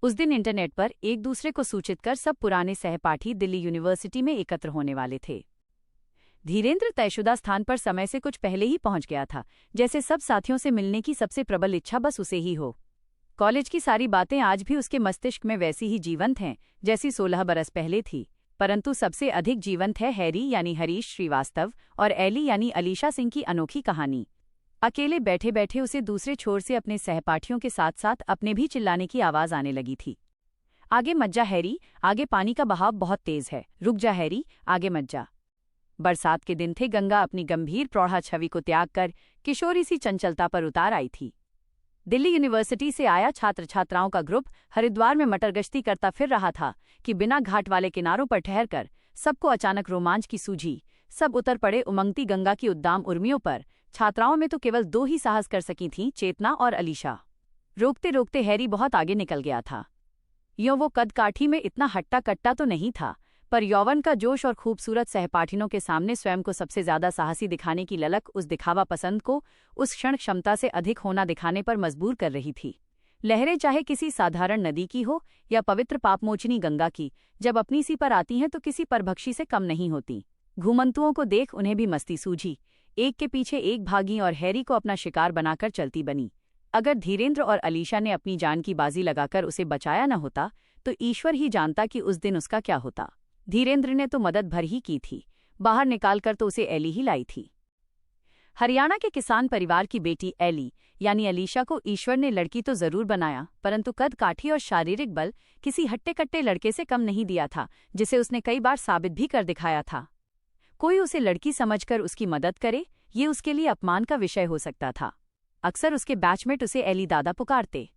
उस दिन इंटरनेट पर एक दूसरे को सूचित कर सब पुराने सहपाठी दिल्ली यूनिवर्सिटी में एकत्र होने वाले थे। धीरेन्द्र तयशुदा स्थान पर समय से कुछ पहले ही पहुंच गया था, जैसे सब साथियों से मिलने की सबसे प्रबल इच्छा बस उसे ही हो। कॉलेज की सारी बातें आज भी उसके मस्तिष्क में वैसी ही जीवंत हैं जैसी 16 बरस पहले थी, परंतु सबसे अधिक जीवंत है हैरी यानी हरीश श्रीवास्तव और एली यानी अलीशा सिंह की अनोखी कहानी। अकेले बैठे बैठे उसे दूसरे छोर से अपने सहपाठियों के साथ साथ अपने भी चिल्लाने की आवाज आने लगी थी। आगे मत जा हैरी, आगे पानी का बहाव बहुत तेज है, रुक जा हैरी, आगे मत जा। बरसात के दिन थे, गंगा अपनी गंभीर प्रौढ़ा छवि को त्याग कर किशोरी सी चंचलता पर उतार आई थी। दिल्ली यूनिवर्सिटी से आया छात्र छात्राओं का ग्रुप हरिद्वार में मटरगश्ती करता फिर रहा था कि बिना घाट वाले किनारों पर ठहरकर सबको अचानक रोमांच की सूझी। सब उतर पड़े उमंगती गंगा की उद्दाम उर्मियों पर। छात्राओं में तो केवल 2 ही साहस कर सकी थीं, चेतना और अलीशा। रोकते रोकते हैरी बहुत आगे निकल गया था। यों वो कद काठी में इतना हट्टा कट्टा तो नहीं था, पर यौवन का जोश और खूबसूरत सहपाठिनों के सामने स्वयं को सबसे ज्यादा साहसी दिखाने की ललक उस दिखावा पसंद को उस क्षण क्षमता से अधिक होना दिखाने पर मजबूर कर रही थी। लहरें चाहे किसी साधारण नदी की हो या पवित्र पापमोचनी गंगा की, जब अपनी सी पर आती हैं तो किसी परभक्षी से कम नहीं होती। घुमंतुओं को देख उन्हें भी मस्ती सूझी, एक के पीछे एक भागी और हैरी को अपना शिकार बनाकर चलती बनी। अगर धीरेन्द्र और अलीशा ने अपनी जान की बाजी लगाकर उसे बचाया न होता तो ईश्वर ही जानता कि उस दिन उसका क्या होता। धीरेन्द्र ने तो मदद भर ही की थी, बाहर निकालकर तो उसे एली ही लाई थी। हरियाणा के किसान परिवार की बेटी एली यानी अलीशा को ईश्वर ने लड़की तो जरूर बनाया, परंतु कद काठी और शारीरिक बल किसी हट्टे कट्टे लड़के से कम नहीं दिया था, जिसे उसने कई बार साबित भी कर दिखाया था। कोई उसे लड़की समझकर उसकी मदद करे, ये उसके लिए अपमान का विषय हो सकता था। अक्सर उसके बैचमेट उसे एली दादा पुकारते।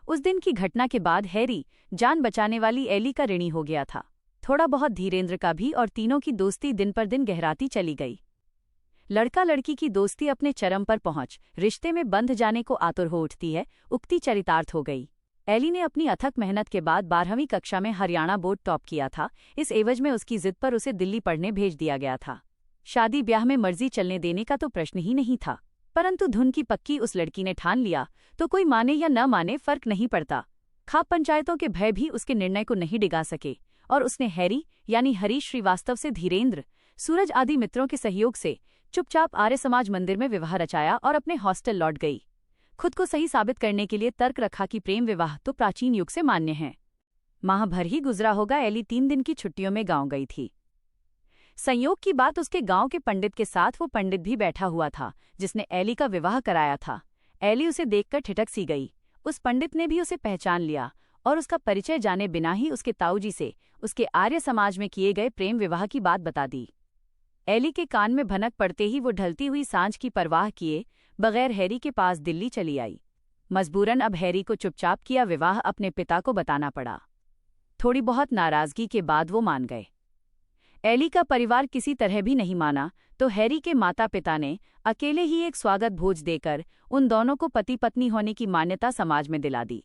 उस दिन की घटना के बाद हैरी जान बचाने वाली एली का ऋणी हो गया था, थोड़ा बहुत धीरेन्द्र का भी, और तीनों की दोस्ती दिन पर दिन गहराती चली गई। लड़का लड़की की दोस्ती अपने चरम पर पहुंच रिश्ते में बंध जाने को आतुर हो उठती है, उक्ति चरितार्थ हो गई। एली ने अपनी अथक मेहनत के बाद 12वीं कक्षा में हरियाणा बोर्ड टॉप किया था। इस एवज में उसकी जिद पर उसे दिल्ली पढ़ने भेज दिया गया था। शादी ब्याह में मर्जी चलने देने का तो प्रश्न ही नहीं था, परंतु धुन की पक्की उस लड़की ने ठान लिया तो कोई माने या न माने फर्क नहीं पड़ता। खाप पंचायतों के भय भी उसके निर्णय को नहीं डिगा सके और उसने हैरी यानी हरीश श्रीवास्तव से धीरेन्द्र, सूरज आदि मित्रों के सहयोग से चुपचाप आर्य समाज मंदिर में विवाह रचाया और अपने हॉस्टल लौट गई। खुद को सही साबित करने के लिए तर्क रखा कि प्रेम विवाह तो प्राचीन युग से मान्य है। माह भर ही गुजरा होगा, एली 3 दिन की छुट्टियों में गांव गई थी। संयोग की बात, उसके गांव के पंडित के साथ वो पंडित भी बैठा हुआ था जिसने एली का विवाह कराया था। एली उसे देखकर ठिठक सी गई। उस पंडित ने भी उसे पहचान लिया और उसका परिचय जाने बिना ही उसके ताऊजी से उसके आर्य समाज में किए गए प्रेम विवाह की बात बता दी। एली के कान में भनक पड़ते ही वो ढलती हुई सांझ की परवाह किए बगैर हैरी के पास दिल्ली चली आई। मजबूरन अब हैरी को चुपचाप किया विवाह अपने पिता को बताना पड़ा। थोड़ी बहुत नाराजगी के बाद वो मान गए। एली का परिवार किसी तरह भी नहीं माना तो हैरी के माता पिता ने अकेले ही एक स्वागत भोज देकर उन दोनों को पति पत्नी होने की मान्यता समाज में दिला दी।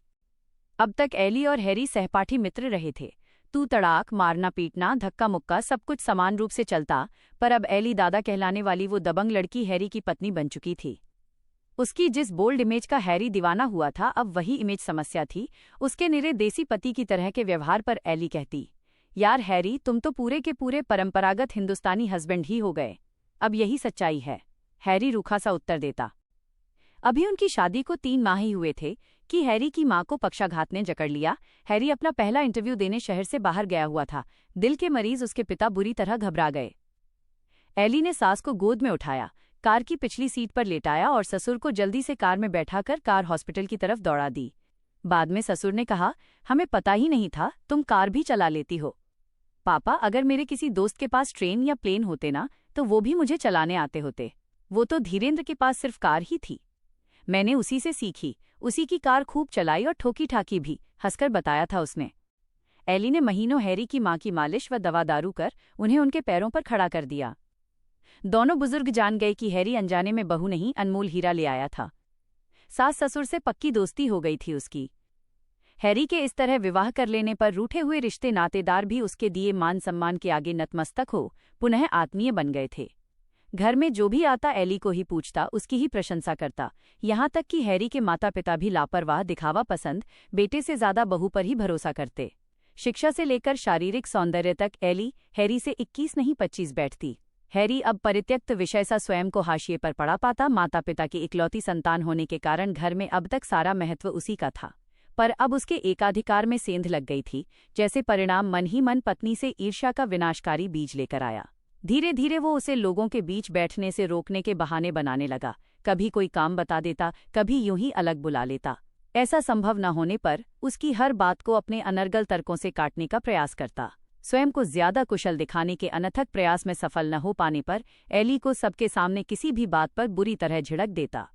अब तक एली और हैरी सहपाठी मित्र रहे थे। तू तड़ाक, मारना पीटना, धक्का मुक्का सब कुछ समान रूप से चलता, पर अब एली दादा कहलाने वाली वो दबंग लड़की हैरी की पत्नी बन चुकी थी। उसकी जिस बोल्ड इमेज का हैरी दीवाना हुआ था, अब वही इमेज समस्या थी। उसके निरे देसी पति की तरह के व्यवहार पर एली कहती, यार हैरी, तुम तो पूरे के पूरे परंपरागत हिंदुस्तानी हस्बैंड ही हो गए। अब यही सच्चाई है, हैरी रूखा सा उत्तर देता। अभी उनकी शादी को 3 माह ही हुए थे कि हैरी की मां को पक्षाघात ने जकड़ लिया। हैरी अपना पहला इंटरव्यू देने शहर से बाहर गया हुआ था। दिल के मरीज उसके पिता बुरी तरह घबरा गए। एली ने सास को गोद में उठाया, कार की पिछली सीट पर लेटाया और ससुर को जल्दी से कार में बैठाकर कार हॉस्पिटल की तरफ दौड़ा दी। बाद में ससुर ने कहा, हमें पता ही नहीं था तुम कार भी चला लेती हो। पापा, अगर मेरे किसी दोस्त के पास ट्रेन या प्लेन होते ना तो वो भी मुझे चलाने आते होते। वो तो धीरेन्द्र के पास सिर्फ कार ही थी, मैंने उसी से सीखी, उसी की कार खूब चलाई और ठोकी ठाकी भी, हंसकर बताया था उसने। एली ने महीनों हैरी की मां की मालिश व दवा दारू कर उन्हें उनके पैरों पर खड़ा कर दिया। दोनों बुजुर्ग जान गए कि हैरी अनजाने में बहू नहीं, अनमोल हीरा ले आया था। सास ससुर से पक्की दोस्ती हो गई थी उसकी। हैरी के इस तरह विवाह कर लेने पर रूठे हुए रिश्ते नातेदार भी उसके दिए मान सम्मान के आगे नतमस्तक हो पुनः आत्मीय बन गए थे। घर में जो भी आता एली को ही पूछता, उसकी ही प्रशंसा करता। यहाँ तक कि हैरी के माता पिता भी लापरवाह, दिखावा पसंद, बेटे से ज्यादा बहू पर ही भरोसा करते। शिक्षा से लेकर शारीरिक सौंदर्य तक एली हैरी से 21 नहीं 25 बैठती। हैरी अब परित्यक्त विषय सा स्वयं को हाशिए पर पड़ा पाता। माता पिता की इकलौती संतान होने के कारण घर में अब तक सारा महत्व उसी का था, पर अब उसके एकाधिकार में सेंध लग गई थी। जैसे परिणाम मन ही मन पत्नी से ईर्ष्या का विनाशकारी बीज लेकर आया। धीरे धीरे वो उसे लोगों के बीच बैठने से रोकने के बहाने बनाने लगा। कभी कोई काम बता देता, कभी यूं ही अलग बुला लेता। ऐसा संभव न होने पर उसकी हर बात को अपने अनर्गल तर्कों से काटने का प्रयास करता। स्वयं को ज्यादा कुशल दिखाने के अनथक प्रयास में सफल न हो पाने पर एली को सबके सामने किसी भी बात पर बुरी तरह झिड़क देता।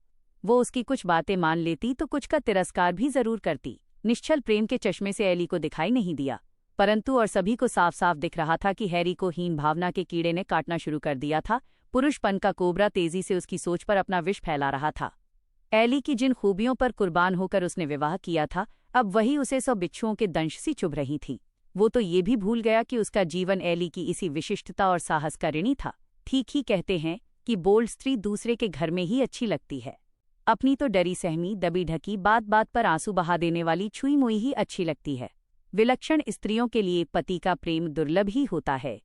वो उसकी कुछ बातें मान लेती तो कुछ का तिरस्कार भी जरूर करती। निश्चल प्रेम के चश्मे से एली को दिखाई नहीं दिया, परंतु और सभी को साफ साफ दिख रहा था कि हैरी को हीन भावना के कीड़े ने काटना शुरू कर दिया था। पुरुषपन का कोबरा तेजी से उसकी सोच पर अपना विष फैला रहा था। एली की जिन खूबियों पर कुर्बान होकर उसने विवाह किया था, अब वही उसे 100 बिच्छुओं के दंश सी चुभ रही थी। वो तो ये भी भूल गया कि उसका जीवन एली की इसी विशिष्टता और साहस का ऋणी था। ठीक ही कहते हैं कि बोल्ड स्त्री दूसरे के घर में ही अच्छी लगती है। अपनी तो डरी सहमी, दबी ढकी, बात बात पर आंसू बहा देने वाली छुई मुई ही अच्छी लगती है। विलक्षण स्त्रियों के लिए पति का प्रेम दुर्लभ ही होता है।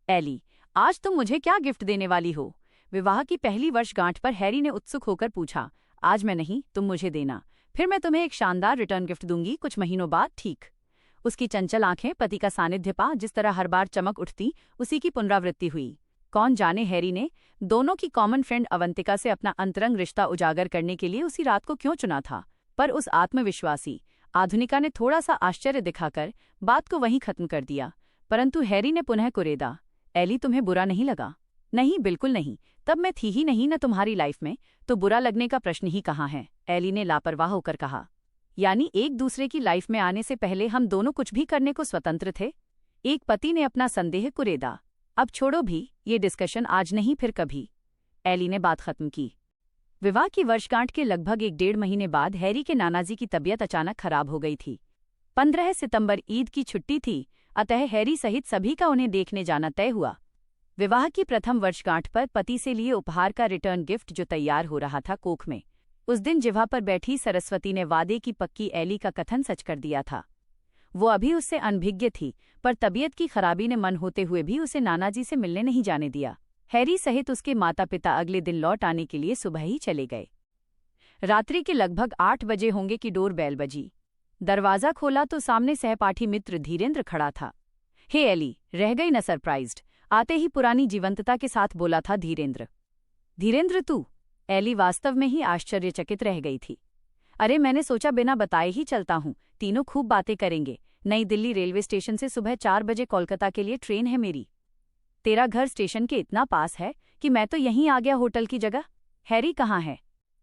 एली, आज तुम मुझे क्या गिफ्ट देने वाली हो? विवाह की पहली वर्षगांठ पर हैरी ने उत्सुक होकर पूछा। आज मैं नहीं, तुम मुझे देना, फिर मैं तुम्हें एक शानदार रिटर्न गिफ्ट दूंगी कुछ महीनों बाद, ठीक? उसकी चंचल आंखें पति का सानिध्य पा जिस तरह हर बार चमक उठती, उसी की पुनरावृत्ति हुई। कौन जाने हैरी ने दोनों की कॉमन फ्रेंड अवंतिका से अपना अंतरंग रिश्ता उजागर करने के लिए उसी रात को क्यों चुना था। पर उस आत्मविश्वासी आधुनिका ने थोड़ा सा आश्चर्य दिखाकर बात को वहीं खत्म कर दिया। परंतु हैरी ने पुनः कुरेदा, एली तुम्हें बुरा नहीं लगा? नहीं, बिल्कुल नहीं, तब मैं थी ही नहीं न तुम्हारी लाइफ में, तो बुरा लगने का प्रश्न ही कहाँ है, एली ने लापरवाह होकर कहा। यानी एक दूसरे की लाइफ में आने से पहले हम दोनों कुछ भी करने को स्वतंत्र थे? एक पति ने अपना संदेह कुरेदा। अब छोड़ो भी ये डिस्कशन, आज नहीं फिर कभी, एली ने बात खत्म की। विवाह की वर्षगांठ के लगभग 1-1.5 महीने बाद हैरी के नानाजी की तबीयत अचानक खराब हो गई थी। 15 सितंबर ईद की छुट्टी थी, अतः हैरी सहित सभी का उन्हें देखने जाना तय हुआ। विवाह की प्रथम वर्षगांठ पर पति से लिए उपहार का रिटर्न गिफ्ट जो तैयार हो रहा था कोख में। उस दिन जिह्वा पर बैठी सरस्वती ने वादे की पक्की एली का कथन सच कर दिया था। वो अभी उससे अनभिज्ञ थी, पर तबीयत की खराबी ने मन होते हुए भी उसे नानाजी से मिलने नहीं जाने दिया। हैरी सहित उसके माता पिता अगले दिन लौट आने के लिए सुबह ही चले गए। रात्रि के लगभग 8 बजे होंगे कि डोर बेल बजी। दरवाजा खोला तो सामने सहपाठी मित्र धीरेंद्र खड़ा था। हे एली, रह गई न सरप्राइज्ड? आते ही पुरानी जीवंतता के साथ बोला था धीरेंद्र। धीरेंद्र तू? एली वास्तव में ही आश्चर्यचकित रह गई थी। अरे मैंने सोचा बिना बताए ही चलता हूँ, तीनों खूब बातें करेंगे। नई दिल्ली रेलवे स्टेशन से सुबह 4 बजे कोलकाता के लिए ट्रेन है मेरी। तेरा घर स्टेशन के इतना पास है कि मैं तो यहीं आ गया होटल की जगह। हैरी कहाँ है?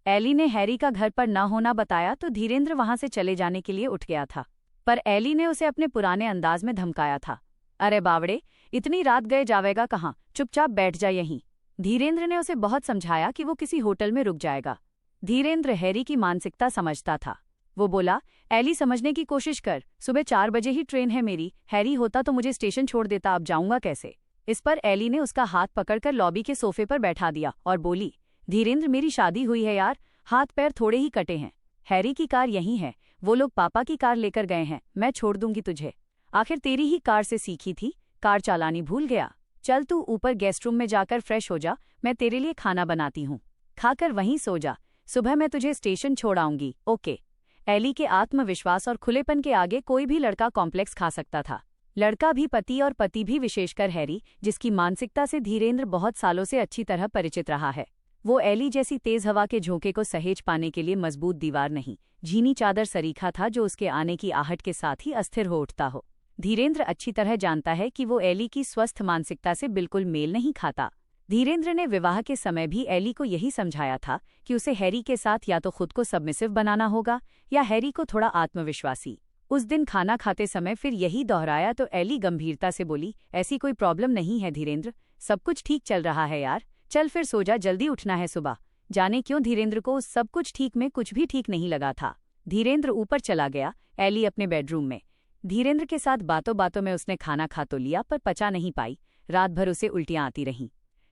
एली ने हैरी का घर पर न होना बताया तो धीरेंद्र वहां से चले जाने के लिए उठ गया था, पर एली ने उसे अपने पुराने अंदाज में धमकाया था। अरे बावड़े, इतनी रात गए जावेगा कहाँ, चुपचाप बैठ जा यहीं। धीरेंद्र ने उसे बहुत समझाया कि वो किसी होटल में रुक जाएगा। धीरेंद्र हैरी की मानसिकता समझता था। वो बोला, एली समझने की कोशिश कर, सुबह 4 बजे ही ट्रेन है मेरी। हैरी होता तो मुझे स्टेशन छोड़ देता, अब जाऊंगा कैसे? इस पर एली ने उसका हाथ पकड़कर लॉबी के सोफे पर बैठा दिया और बोली, धीरेंद्र मेरी शादी हुई है यार, हाथ पैर थोड़े ही कटे हैं। हैरी की कार यहीं है, वो लोग पापा की कार लेकर गए हैं, मैं छोड़ दूंगी तुझे। आखिर तेरी ही कार से सीखी थी, कार चलानी भूल गया? चल तू ऊपर गेस्ट रूम में जाकर फ्रेश हो जा, मैं तेरे लिए खाना बनाती हूँ, खाकर वहीं सो जा, सुबह मैं तुझे स्टेशन छोड़ आऊंगी, ओके? एली के आत्मविश्वास और खुलेपन के आगे कोई भी लड़का कॉम्प्लेक्स खा सकता था। लड़का भी पति और पति भी विशेषकर हैरी, जिसकी मानसिकता से धीरेंद्र बहुत सालों से अच्छी तरह परिचित रहा है। वो एली जैसी तेज हवा के झोंके को सहेज पाने के लिए मजबूत दीवार नहीं, झीनी चादर सरीखा था जो उसके आने की आहट के साथ ही अस्थिर हो उठता हो। धीरेंद्र अच्छी तरह जानता है कि वो एली की स्वस्थ मानसिकता से बिल्कुल मेल नहीं खाता। धीरेंद्र ने विवाह के समय भी एली को यही समझाया था कि उसे हैरी के साथ या तो खुद को सबमिसिव बनाना होगा या हैरी को थोड़ा आत्मविश्वासी। उस दिन खाना खाते समय फिर यही दोहराया तो एली गंभीरता से बोली, ऐसी कोई प्रॉब्लम नहीं है धीरेंद्र, सब कुछ ठीक चल रहा है यार, चल फिर सो जा, जल्दी उठना है सुबह। जाने क्यों धीरेंद्र को उस सब कुछ ठीक में कुछ भी ठीक नहीं लगा था। धीरेंद्र ऊपर चला गया, एली अपने बेडरूम में। धीरेंद्र के साथ बातों बातों में उसने खाना खा तो लिया पर पचा नहीं पाई, रात भर उसे उल्टियां आती रहीं।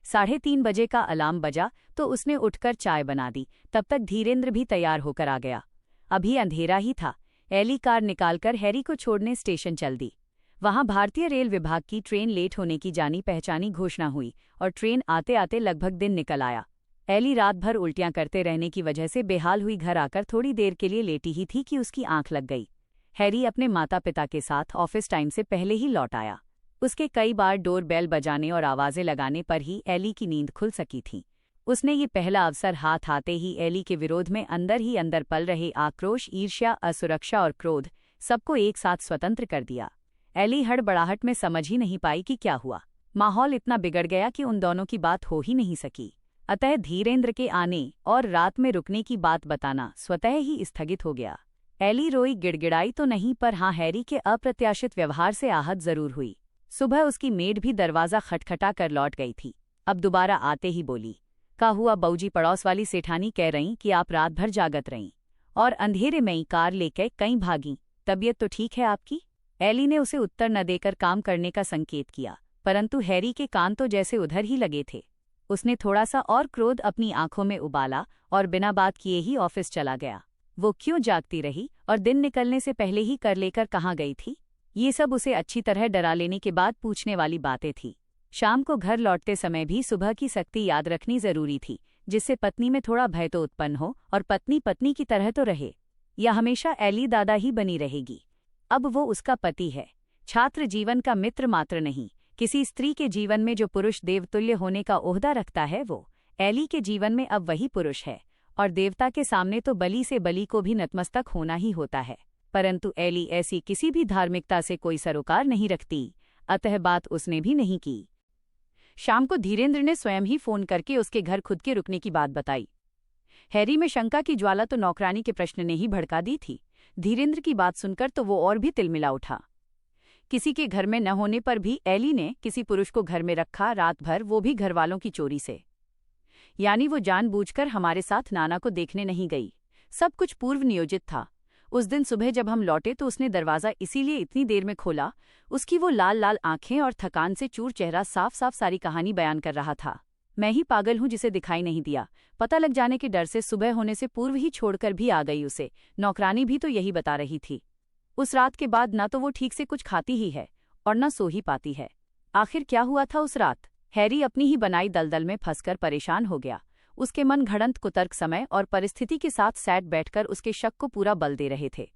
3:30 बजे का अलार्म बजा तो उसने उठकर चाय बना दी। तब तक धीरेंद्र भी तैयार होकर आ गया। अभी अंधेरा ही था। एली कार निकालकर हैरी को छोड़ने स्टेशन चल दी। वहां भारतीय रेल विभाग की ट्रेन लेट होने की जानी पहचानी घोषणा हुई और ट्रेन आते आते लगभग दिन निकल आया। एली रात भर उल्टियां करते रहने की वजह से बेहाल हुई घर आकर थोड़ी देर के लिए लेटी ही थी कि उसकी आंख लग गई। हैरी अपने माता पिता के साथ ऑफिस टाइम से पहले ही लौट आया। उसके कई बार डोर बेल बजाने और आवाजें लगाने पर ही एली की नींद खुल सकी थी। उसने ये पहला अवसर हाथ आते ही एली के विरोध में अंदर ही अंदर पल रहे आक्रोश, ईर्ष्या, असुरक्षा और क्रोध सबको एक साथ स्वतंत्र कर दिया। एली हड़बड़ाहट में समझ ही नहीं पाई कि क्या हुआ। माहौल इतना बिगड़ गया कि उन दोनों की बात हो ही नहीं सकी। अतः धीरेंद्र के आने और रात में रुकने की बात बताना स्वतः ही स्थगित हो गया। एली रोई गिड़गिड़ाई तो नहीं, पर हाँ, हैरी के अप्रत्याशित व्यवहार से आहत जरूर हुई। सुबह उसकी मेड भी दरवाजा खटखटा कर लौट गई थी। अब दोबारा आते ही बोली, का हुआ बऊजी? पड़ोस वाली सेठानी कह रही कि आप रात भर जागत रहीं और अंधेरे में ही कार लेकर कहीं भागी। तबीयत तो ठीक है आपकी? एली ने उसे उत्तर न देकर काम करने का संकेत किया, परंतु हैरी के कान तो जैसे उधर ही लगे थे। उसने थोड़ा सा और क्रोध अपनी आंखों में उबाला और बिना बात किए ही ऑफिस चला गया। वो क्यों जागती रही और दिन निकलने से पहले ही कर लेकर कहाँ गई थी? ये सब उसे अच्छी तरह डरा लेने के बाद पूछने वाली बातें थी। शाम को घर लौटते समय भी सुबह की सख्ती याद रखनी जरूरी थी, जिससे पत्नी में थोड़ा भय तो उत्पन्न हो और पत्नी पत्नी की तरह तो रहे। या हमेशा एली दादा ही बनी रहेगी? अब वो उसका पति है, छात्र जीवन का मित्र मात्र नहीं। किसी स्त्री के जीवन में जो पुरुष देवतुल्य होने का ओहदा रखता है, वो एली के जीवन में अब वही पुरुष है। और देवता के सामने तो बलि से बलि को भी नतमस्तक होना ही होता है। परंतु एली ऐसी किसी भी धार्मिकता से कोई सरोकार नहीं रखती, अतः बात उसने भी नहीं की। शाम को धीरेंद्र ने स्वयं ही फोन करके उसके घर खुद के रुकने की बात बताई। हैरी में शंका की ज्वाला तो नौकरानी के प्रश्न ने ही भड़का दी थी। धीरेंद्र की बात सुनकर तो वो और भी तिलमिला उठा। किसी के घर में न होने पर भी एली ने किसी पुरुष को घर में रखा, रात भर, वो भी घरवालों की चोरी से। यानी वो जानबूझकर हमारे साथ नाना को देखने नहीं गई। सब कुछ पूर्व नियोजित था। उस दिन सुबह जब हम लौटे तो उसने दरवाजा इसीलिए इतनी देर में खोला। उसकी वो लाल लाल आंखें और थकान से चूर चेहरा साफ साफ सारी कहानी बयान कर रहा था। मैं ही पागल हूं जिसे दिखाई नहीं दिया। पता लग जाने के डर से सुबह होने से पूर्व ही छोड़कर भी आ गई उसे। नौकरानी भी तो यही बता रही थी। उस रात के बाद न तो वो ठीक से कुछ खाती ही है और न सो ही पाती है। आखिर क्या हुआ था उस रात? हैरी अपनी ही बनाई दलदल में फंसकर परेशान हो गया। उसके मन घड़ंत कुतर्क समय और परिस्थिति के साथ सैट बैठकर उसके शक को पूरा बल दे रहे थे।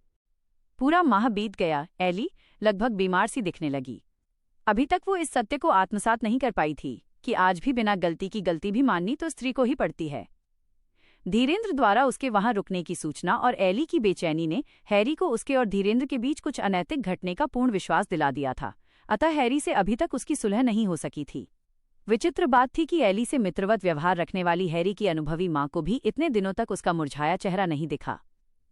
पूरा माह बीत गया। एली लगभग बीमार सी दिखने लगी। अभी तक वो इस सत्य को आत्मसात नहीं कर पाई थी कि आज भी बिना गलती की गलती भी माननी तो स्त्री को ही पड़ती है। धीरेंद्र द्वारा उसके वहां रुकने की सूचना और एली की बेचैनी ने हैरी को उसके और धीरेंद्र के बीच कुछ अनैतिक घटने का पूर्ण विश्वास दिला दिया था। अतः हैरी से अभी तक उसकी सुलह नहीं हो सकी थी। विचित्र बात थी कि एली से मित्रवत व्यवहार रखने वाली हैरी की अनुभवी मां को भी इतने दिनों तक उसका मुरझाया चेहरा नहीं दिखा।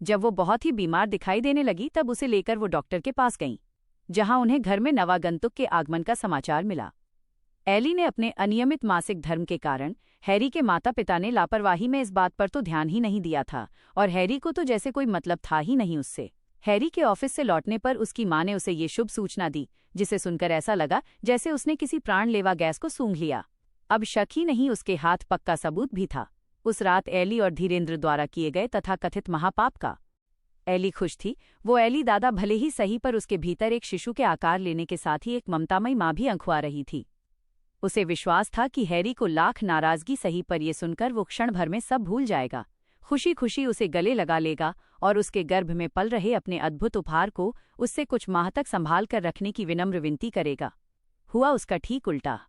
जब वो बहुत ही बीमार दिखाई देने लगी तब उसे लेकर वो डॉक्टर के पास गईं, जहां उन्हें घर में नवागंतुक के आगमन का समाचार मिला। एली ने अपने अनियमित मासिक धर्म के कारण हैरी के माता पिता ने लापरवाही में इस बात पर तो ध्यान ही नहीं दिया था और हैरी को तो जैसे कोई मतलब था ही नहीं उससे। हैरी के ऑफिस से लौटने पर उसकी मां ने उसे ये शुभ सूचना दी, जिसे सुनकर ऐसा लगा जैसे उसने किसी प्राणलेवा गैस को सूंघ लिया। अब शक ही नहीं, उसके हाथ पक्का सबूत भी था, उस रात एली और धीरेंद्र द्वारा किए गए तथाकथित महापाप का। एली खुश थी। वो एली दादा भले ही सही, पर उसके भीतर एक शिशु के आकार लेने के साथ ही एक ममतामयी मां भी अंखुआ रही थी। उसे विश्वास था कि हैरी को लाख नाराजगी सही, पर यह सुनकर वो क्षण भर में सब भूल जाएगा, खुशी खुशी उसे गले लगा लेगा और उसके गर्भ में पल रहे अपने अद्भुत उपहार को उससे कुछ माह तक संभाल कर रखने की विनम्र विनती करेगा। हुआ उसका ठीक उल्टा।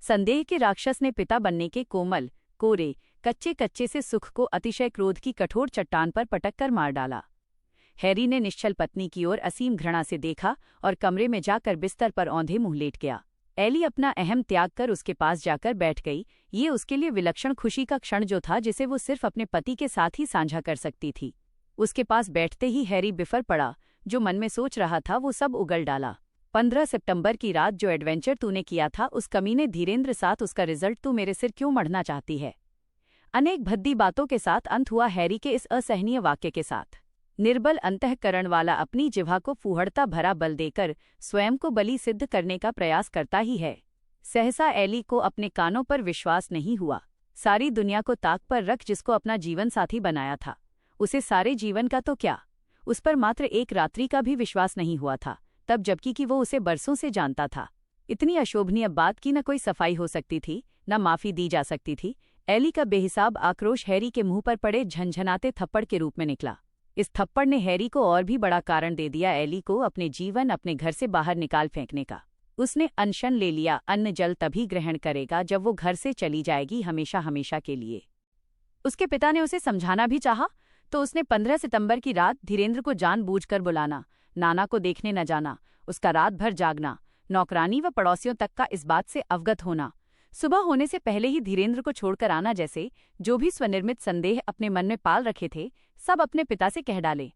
संदेह के राक्षस ने पिता बनने के कोमल, कोरे, कच्चे कच्चे से सुख को अतिशय क्रोध की कठोर चट्टान पर पटक कर मार डाला। हैरी ने निश्चल पत्नी की ओर असीम घृणा से देखा और कमरे में जाकर बिस्तर पर औंधे मुंह लेट गया। एली अपना अहम त्याग कर उसके पास जाकर बैठ गई। ये उसके लिए विलक्षण खुशी का क्षण जो था, जिसे वो सिर्फ अपने पति के साथ ही साझा कर सकती थी। उसके पास बैठते ही हैरी बिफर पड़ा। जो मन में सोच रहा था वो सब उगल डाला। 15 सितंबर की रात जो एडवेंचर तूने किया था उस कमीने धीरेंद्र साथ, उसका रिजल्ट तू मेरे सिर क्यों मढ़ना चाहती है? अनेक भद्दी बातों के साथ अंत हुआ हैरी के इस असहनीय वाक्य के साथ। निर्बल अंतःकरण वाला अपनी जिह्वा को फूहड़ता भरा बल देकर स्वयं को बलि सिद्ध करने का प्रयास करता ही है। सहसा एली को अपने कानों पर विश्वास नहीं हुआ। सारी दुनिया को ताक पर रख जिसको अपना जीवन साथी बनाया था, उसे सारे जीवन का तो क्या, उस पर मात्र एक रात्रि का भी विश्वास नहीं हुआ था, तब जबकि कि वो उसे बरसों से जानता था। इतनी अशोभनीय बात की न कोई सफाई हो सकती थी, न माफी दी जा सकती थी। एली का बेहिसाब आक्रोश हैरी के मुंह पर पड़े झनझनाते थप्पड़ के रूप में निकला। इस थप्पड़ ने हैरी को और भी बड़ा कारण दे दिया एली को अपने जीवन, अपने घर से बाहर निकाल फेंकने का। उसने अनशन ले लिया। अन्न जल तभी ग्रहण करेगा जब वो घर से चली जाएगी, हमेशा हमेशा के लिए। उसके पिता ने उसे समझाना भी चाहा तो उसने 15 सितंबर की रात धीरेंद्र को जानबूझकर बुलाना, नाना को देखने न जाना, उसका रात भर जागना, नौकरानी व पड़ोसियों तक का इस बात से अवगत होना, सुबह होने से पहले ही धीरेंद्र को छोड़कर आना, जैसे जो भी स्वनिर्मित संदेह अपने मन में पाल रखे थे सब अपने पिता से कह डाले।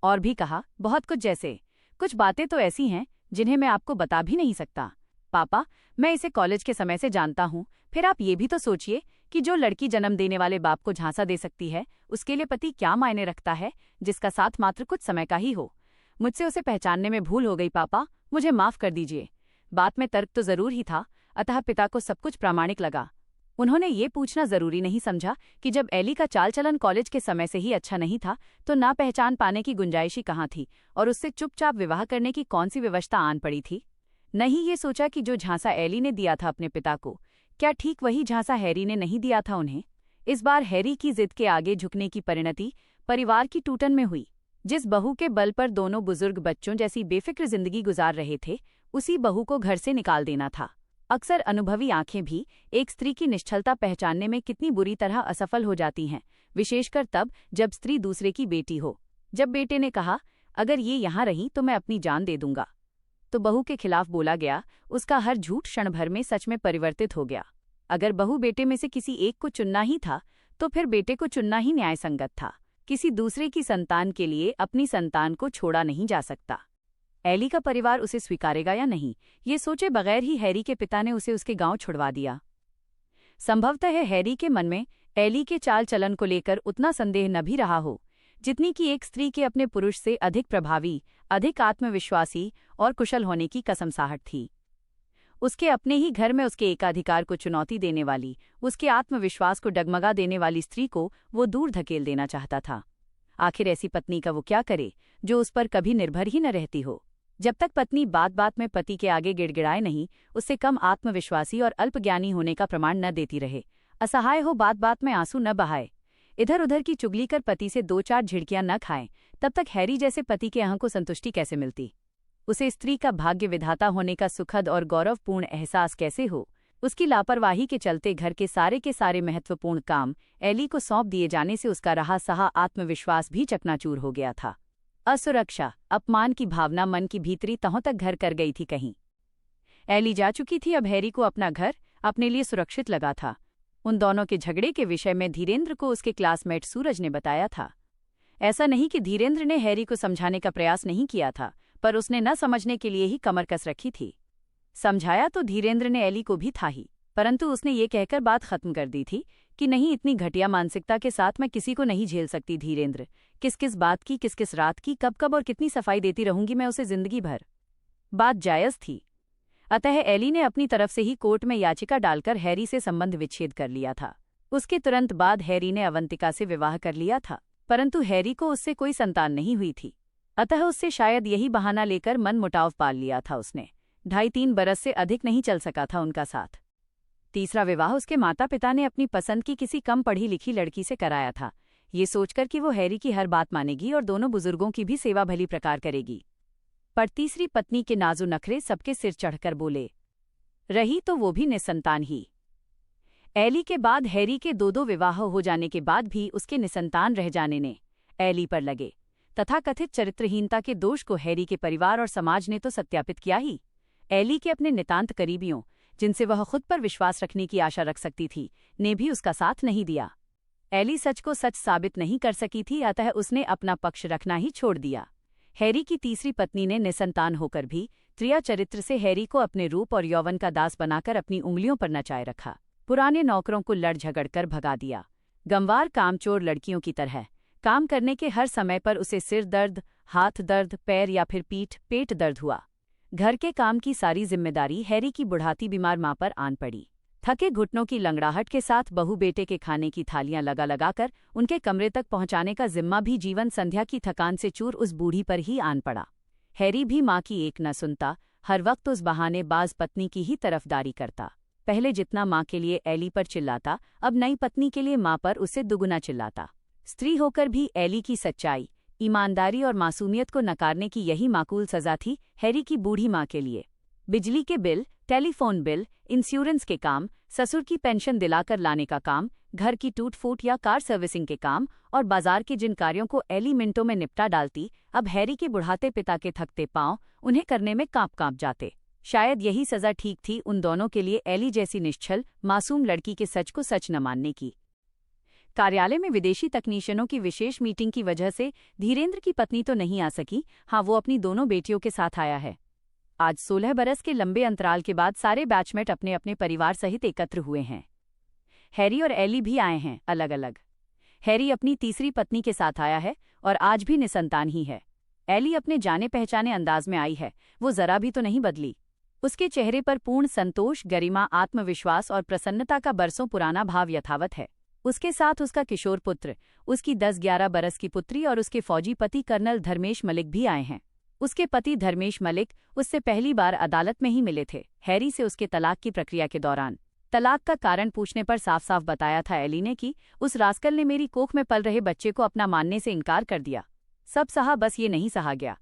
और भी कहा बहुत कुछ, जैसे कुछ बातें तो ऐसी हैं जिन्हें मैं आपको बता भी नहीं सकता। पापा, मैं इसे कॉलेज के समय से जानता हूँ। फिर आप ये भी तो सोचिए कि जो लड़की जन्म देने वाले बाप को झांसा दे सकती है, उसके लिए पति क्या मायने रखता है, जिसका साथ मात्र कुछ समय का ही हो। मुझसे उसे पहचानने में भूल हो गई पापा, मुझे माफ कर दीजिए। बात में तर्क तो जरूर ही था, अतः पिता को सब कुछ प्रामाणिक लगा। उन्होंने ये पूछना जरूरी नहीं समझा कि जब एली का चाल चलन कॉलेज के समय से ही अच्छा नहीं था तो ना पहचान पाने की गुंजाइश ही कहाँ थी, और उससे चुपचाप विवाह करने की कौन सी व्यवस्था आन पड़ी थी। नहीं ये सोचा कि जो झांसा एली ने दिया था अपने पिता को, क्या ठीक वही झांसा हैरी ने नहीं दिया था उन्हें। इस बार हैरी की जिद के आगे झुकने की परिणति परिवार की टूटन में हुई। जिस बहू के बल पर दोनों बुजुर्ग बच्चों जैसी बेफिक्र जिंदगी गुजार रहे थे, उसी बहू को घर से निकाल देना था। अक्सर अनुभवी आंखें भी एक स्त्री की निश्चलता पहचानने में कितनी बुरी तरह असफल हो जाती हैं, विशेषकर तब जब स्त्री दूसरे की बेटी हो। जब बेटे ने कहा अगर ये यहाँ रही तो मैं अपनी जान दे दूंगा, तो बहू के खिलाफ बोला गया, उसका हर झूठ क्षण भर में सच में परिवर्तित हो गया। अगर बहू बेटे में से किसी एक को चुनना ही था तो फिर बेटे को चुनना ही न्यायसंगत था। किसी दूसरे की संतान के लिए अपनी संतान को छोड़ा नहीं जा सकता। एली का परिवार उसे स्वीकारेगा या नहीं, ये सोचे बगैर ही हैरी के पिता ने उसे उसके गांव छुड़वा दिया। संभवतः हैरी के मन में एली के चाल चलन को लेकर उतना संदेह न भी रहा हो जितनी कि एक स्त्री के अपने पुरुष से अधिक प्रभावी, अधिक आत्मविश्वासी और कुशल होने की कसमसाहट थी। उसके अपने ही घर में उसके एकाधिकार को चुनौती देने वाली, उसके आत्मविश्वास को डगमगा देने वाली स्त्री को वो दूर धकेल देना चाहता था। आखिर ऐसी पत्नी का वो क्या करे जो उस पर कभी निर्भर ही न रहती हो। जब तक पत्नी बात बात में पति के आगे गिड़गिड़ाए नहीं, उससे कम आत्मविश्वासी और अल्पज्ञानी होने का प्रमाण न देती रहे, असहाय हो बात बात में आंसू न बहाए, इधर उधर की चुगली कर पति से 2-4 झिड़कियां न खाएं, तब तक हैरी जैसे पति के अहं को संतुष्टि कैसे मिलती। उसे स्त्री का भाग्य विधाता होने का सुखद और गौरवपूर्ण एहसास कैसे हो। उसकी लापरवाही के चलते घर के सारे महत्वपूर्ण काम एली को सौंप दिए जाने से उसका रहा सहा आत्मविश्वास भी चकनाचूर हो गया था। असुरक्षा, अपमान की भावना मन की भीतरी तहों तक घर कर गई थी। कहीं एली जा चुकी थी, अब हैरी को अपना घर अपने लिए सुरक्षित लगा था। उन दोनों के झगड़े के विषय में धीरेंद्र को उसके क्लासमेट सूरज ने बताया था। ऐसा नहीं कि धीरेंद्र ने हैरी को समझाने का प्रयास नहीं किया था, पर उसने न समझने के लिए ही कमर कस रखी थी। समझाया तो धीरेंद्र ने एली को भी था ही, परंतु उसने ये कहकर बात खत्म कर दी थी कि नहीं, इतनी घटिया मानसिकता के साथ मैं किसी को नहीं झेल सकती धीरेंद्र। किस किस बात की, किस किस रात की, कब कब और कितनी सफाई देती रहूंगी मैं उसे जिंदगी भर। बात जायज थी। अतः एली ने अपनी तरफ से ही कोर्ट में याचिका डालकर हैरी से संबंध विच्छेद कर लिया था। उसके तुरंत बाद हैरी ने अवंतिका से विवाह कर लिया था, परंतु हैरी को उससे कोई संतान नहीं हुई थी, अतः उससे शायद यही बहाना लेकर मन मुटाव पाल लिया था उसने। 2.5-3 बरस से अधिक नहीं चल सका था उनका साथ। तीसरा विवाह उसके माता पिता ने अपनी पसंद की किसी कम पढ़ी लिखी लड़की से कराया था, ये सोचकर कि वो हैरी की हर बात मानेगी और दोनों बुजुर्गों की भी सेवा भली प्रकार करेगी। पर तीसरी पत्नी के नाजु नखरे सबके सिर चढ़कर बोले रही तो वो भी निसंतान ही। एली के बाद हैरी के 2 विवाह हो जाने के बाद भी उसके निसंतान रह जाने ने एली पर लगे तथाकथित चरित्रहीनता के दोष को हैरी के परिवार और समाज ने तो सत्यापित किया ही। एली के अपने नितांत करीबियों, जिनसे वह खुद पर विश्वास रखने की आशा रख सकती थी, ने भी उसका साथ नहीं दिया। एली सच को सच साबित नहीं कर सकी थी, अतः उसने अपना पक्ष रखना ही छोड़ दिया। हैरी की तीसरी पत्नी ने निसंतान होकर भी त्रिया चरित्र से हैरी को अपने रूप और यौवन का दास बनाकर अपनी उंगलियों पर नचाए रखा। पुराने नौकरों को लड़ झगड़ कर भगा दिया। गंवार कामचोर लड़कियों की तरह काम करने के हर समय पर उसे सिर दर्द, हाथ दर्द, पैर या फिर पीठ पेट दर्द हुआ। घर के काम की सारी जिम्मेदारी हैरी की बुढ़ाती बीमार मां पर आन पड़ी। थके घुटनों की लंगड़ाहट के साथ बहू बेटे के खाने की थालियां लगा लगाकर उनके कमरे तक पहुंचाने का जिम्मा भी जीवन संध्या की थकान से चूर उस बूढ़ी पर ही आन पड़ा। हैरी भी मां की एक न सुनता, हर वक्त उस बहानेबाज पत्नी की ही तरफदारी करता। पहले जितना मां के लिए एली पर चिल्लाता, अब नई पत्नी के लिए मां पर उससे दुगुना चिल्लाता। स्त्री होकर भी एली की सच्चाई, ईमानदारी और मासूमियत को नकारने की यही माकूल सजा थी हैरी की बूढ़ी मां के लिए। बिजली के बिल, टेलीफोन बिल, इंश्योरेंस के काम, ससुर की पेंशन दिलाकर लाने का काम, घर की टूट फूट या कार सर्विसिंग के काम और बाजार के जिन कार्यों को एली मिनटों में निपटा डालती, अब हैरी के बुढ़ाते पिता के थकते पांव उन्हें करने में कांप जाते। शायद यही सजा ठीक थी उन दोनों के लिए, एली जैसी निश्चल मासूम लड़की के सच को सच न मानने की। कार्यालय में विदेशी तकनीशियनों की विशेष मीटिंग की वजह से धीरेंद्र की पत्नी तो नहीं आ सकी। हाँ, वो अपनी दोनों बेटियों के साथ आया है। आज 16 बरस के लंबे अंतराल के बाद सारे बैचमेट अपने अपने परिवार सहित एकत्र हुए हैं। हैरी और एली भी आए हैं, अलग अलग। हैरी अपनी तीसरी पत्नी के साथ आया है और आज भी निसंतान ही है। एली अपने जाने पहचाने अंदाज में आई है, वो जरा भी तो नहीं बदली। उसके चेहरे पर पूर्ण संतोष, गरिमा, आत्मविश्वास और प्रसन्नता का बरसों पुराना भाव यथावत है। उसके साथ उसका किशोर पुत्र, उसकी 10-11 बरस की पुत्री और उसके फौजी पति कर्नल धर्मेश मलिक भी आए हैं। उसके पति धर्मेश मलिक उससे पहली बार अदालत में ही मिले थे, हैरी से उसके तलाक की प्रक्रिया के दौरान। तलाक का कारण पूछने पर साफ साफ बताया था एली ने कि उस रास्कल ने मेरी कोख में पल रहे बच्चे को अपना मानने से इनकार कर दिया। सब सहा, बस ये नहीं सहा गया।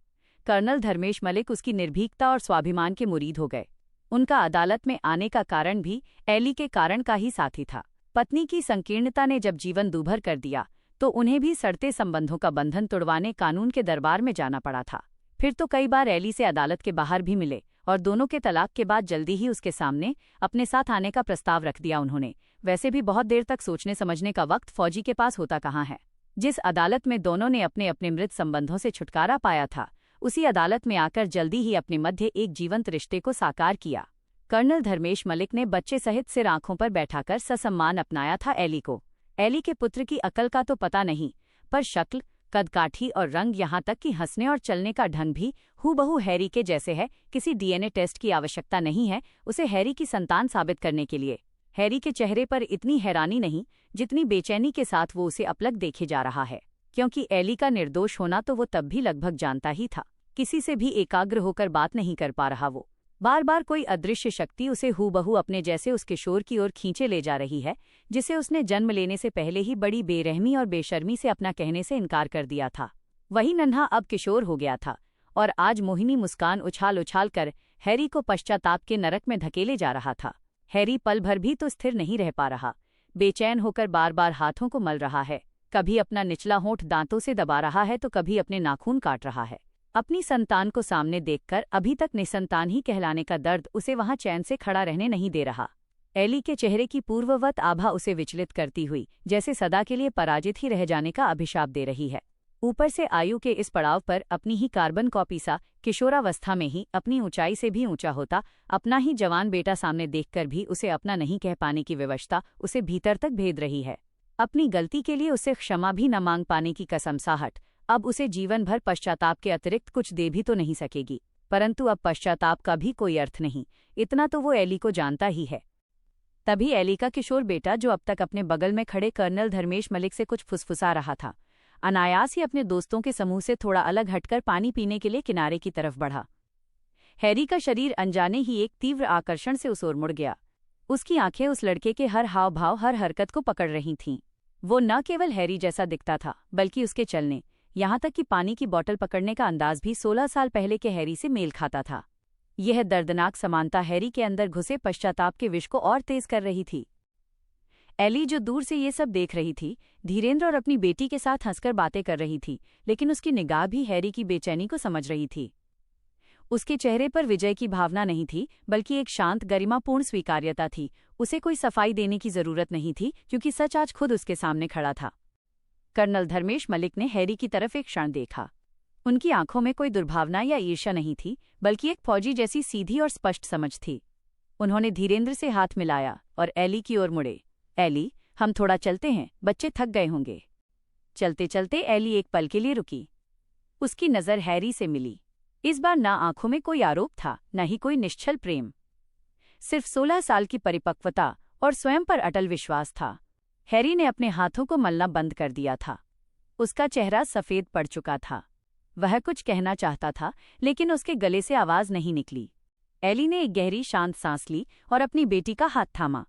कर्नल धर्मेश मलिक उसकी निर्भीकता और स्वाभिमान के मुरीद हो गए। उनका अदालत में आने का कारण भी एली के कारण का ही साथी था। पत्नी की संकीर्णता ने जब जीवन दूभर कर दिया तो उन्हें भी सड़ते संबंधों का बंधन तोड़वाने कानून के दरबार में जाना पड़ा था। फिर तो कई बार एली से अदालत के बाहर भी मिले और दोनों के तलाक के बाद जल्दी ही उसके सामने अपने साथ आने का प्रस्ताव रख दिया उन्होंने। वैसे भी बहुत देर तक सोचने समझने का वक्त फौजी के पास होता कहाँ है। जिस अदालत में दोनों ने अपने अपने मृत संबंधों से छुटकारा पाया था, उसी अदालत में आकर जल्दी ही अपने मध्य एक जीवंत रिश्ते को साकार किया। कर्नल धर्मेश मलिक ने बच्चे सहित सिर आंखों पर बैठाकर ससम्मान अपनाया था एली को। एली के पुत्र की अकल का तो पता नहीं, पर शक्ल, कदकाठी और रंग, यहाँ तक कि हंसने और चलने का ढंग भी हूबहू हैरी के जैसे है। किसी डीएनए टेस्ट की आवश्यकता नहीं है उसे हैरी की संतान साबित करने के लिए। हैरी के चेहरे पर इतनी हैरानी नहीं जितनी बेचैनी के साथ वो उसे अपलक देखे जा रहा है, क्योंकि एली का निर्दोष होना तो वो तब भी लगभग जानता ही था। किसी से भी एकाग्र होकर बात नहीं कर पा रहा वो। बार बार कोई अदृश्य शक्ति उसे हूबहू अपने जैसे उस किशोर की ओर खींचे ले जा रही है जिसे उसने जन्म लेने से पहले ही बड़ी बेरहमी और बेशर्मी से अपना कहने से इनकार कर दिया था। वही नन्हा अब किशोर हो गया था और आज मोहिनी मुस्कान उछाल उछाल कर हैरी को पश्चाताप के नरक में धकेले जा रहा था। हैरी पल भर भी तो स्थिर नहीं रह पा रहा। बेचैन होकर बार बार हाथों को मल रहा है, कभी अपना निचला होंठ दांतों से दबा रहा है तो कभी अपने नाखून काट रहा है। अपनी संतान को सामने देखकर अभी तक निसंतान ही कहलाने का दर्द उसे वहां चैन से खड़ा रहने नहीं दे रहा। एली के चेहरे की पूर्ववत आभा उसे विचलित करती हुई जैसे सदा के लिए पराजित ही रह जाने का अभिशाप दे रही है। ऊपर से आयु के इस पड़ाव पर अपनी ही कार्बन कॉपी सा किशोरावस्था में ही अपनी ऊंचाई से भी ऊंचा होता अपना ही जवान बेटा सामने देखकर भी उसे अपना नहीं कह पाने की विवशता उसे भीतर तक भेद रही है। अपनी गलती के लिए उसे क्षमा भी न मांग पाने की कसमसाहट अब उसे जीवन भर पश्चाताप के अतिरिक्त कुछ दे भी तो नहीं सकेगी। परंतु अब पश्चाताप का भी कोई अर्थ नहीं, इतना तो वो एली को जानता ही है। तभी एली का किशोर बेटा, जो अब तक अपने बगल में खड़े कर्नल धर्मेश मलिक से कुछ फुसफुसा रहा था, अनायास ही अपने दोस्तों के समूह से थोड़ा अलग हटकर पानी पीने के लिए किनारे की तरफ बढ़ा। हैरी का शरीर अनजाने ही एक तीव्र आकर्षण से उस ओर मुड़ गया। उसकी आंखें उस लड़के के हर हाव भाव, हर हरकत को पकड़ रही थीं। वो न केवल हैरी जैसा दिखता था, बल्कि उसके चलने, यहाँ तक कि पानी की बोतल पकड़ने का अंदाज भी 16 साल पहले के हैरी से मेल खाता था। यह दर्दनाक समानता हैरी के अंदर घुसे पश्चाताप के विष को और तेज कर रही थी। एली, जो दूर से ये सब देख रही थी, धीरेंद्र और अपनी बेटी के साथ हंसकर बातें कर रही थी, लेकिन उसकी निगाह भी हैरी की बेचैनी को समझ रही थी। उसके चेहरे पर विजय की भावना नहीं थी, बल्कि एक शांत गरिमापूर्ण स्वीकार्यता थी। उसे कोई सफाई देने की जरूरत नहीं थी, क्योंकि सच आज खुद उसके सामने खड़ा था। कर्नल धर्मेश मलिक ने हैरी की तरफ एक क्षण देखा। उनकी आंखों में कोई दुर्भावना या ईर्ष्या नहीं थी, बल्कि एक फौजी जैसी सीधी और स्पष्ट समझ थी। उन्होंने धीरेंद्र से हाथ मिलाया और एली की ओर मुड़े। एली, हम थोड़ा चलते हैं, बच्चे थक गए होंगे। चलते चलते एली एक पल के लिए रुकी। उसकी नज़र हैरी से मिली। इस बार ना आंखों में कोई आरोप था, न ही कोई निश्चल प्रेम। सिर्फ 16 साल की परिपक्वता और स्वयं पर अटल विश्वास था। हैरी ने अपने हाथों को मलना बंद कर दिया था। उसका चेहरा सफेद पड़ चुका था। वह कुछ कहना चाहता था, लेकिन उसके गले से आवाज नहीं निकली। एली ने एक गहरी शांत सांस ली और अपनी बेटी का हाथ थामा।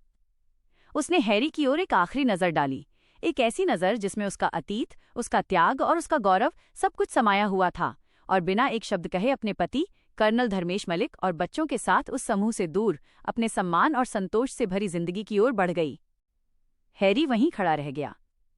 उसने हैरी की ओर एक आखिरी नजर डाली, एक ऐसी नजर जिसमें उसका अतीत, उसका त्याग और उसका गौरव सब कुछ समाया हुआ था, और बिना एक शब्द कहे अपने पति कर्नल धर्मेश मलिक और बच्चों के साथ उस समूह से दूर अपने सम्मान और संतोष से भरी जिंदगी की ओर बढ़ गई। हैरी वहीं खड़ा रह गया।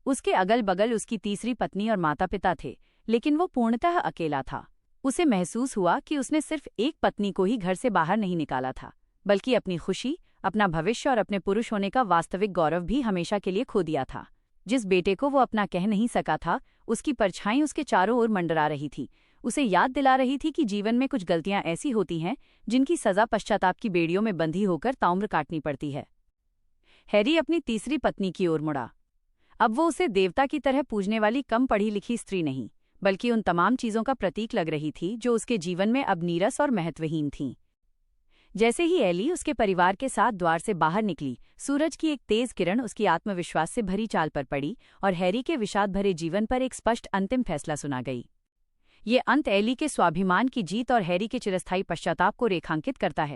उसके अगल बगल उसकी तीसरी पत्नी और माता पिता थे, लेकिन वो पूर्णतः अकेला था। उसे महसूस हुआ कि उसने सिर्फ एक पत्नी को ही घर से बाहर नहीं निकाला था, बल्कि अपनी खुशी, अपना भविष्य और अपने पुरुष होने का वास्तविक गौरव भी हमेशा के लिए खो दिया था। जिस बेटे को वो अपना कह नहीं सका था, उसकी परछाई उसके चारों ओर मंडरा रही थी, उसे याद दिला रही थी कि जीवन में कुछ गलतियां ऐसी होती हैं जिनकी सजा पश्चाताप की बेड़ियों में बंधी होकर ताउम्र काटनी पड़ती है। हैरी अपनी तीसरी पत्नी की ओर मुड़ा। अब वो उसे देवता की तरह पूजने वाली कम पढ़ी लिखी स्त्री नहीं, बल्कि उन तमाम चीजों का प्रतीक लग रही थी जो उसके जीवन में अब नीरस और महत्वहीन थीं। जैसे ही एली उसके परिवार के साथ द्वार से बाहर निकली, सूरज की एक तेज किरण उसकी आत्मविश्वास से भरी चाल पर पड़ी और हैरी के विषाद भरे जीवन पर एक स्पष्ट अंतिम फैसला सुना गई। ये अंत एली के स्वाभिमान की जीत और हैरी के चिरस्थायी पश्चाताप को रेखांकित करता है।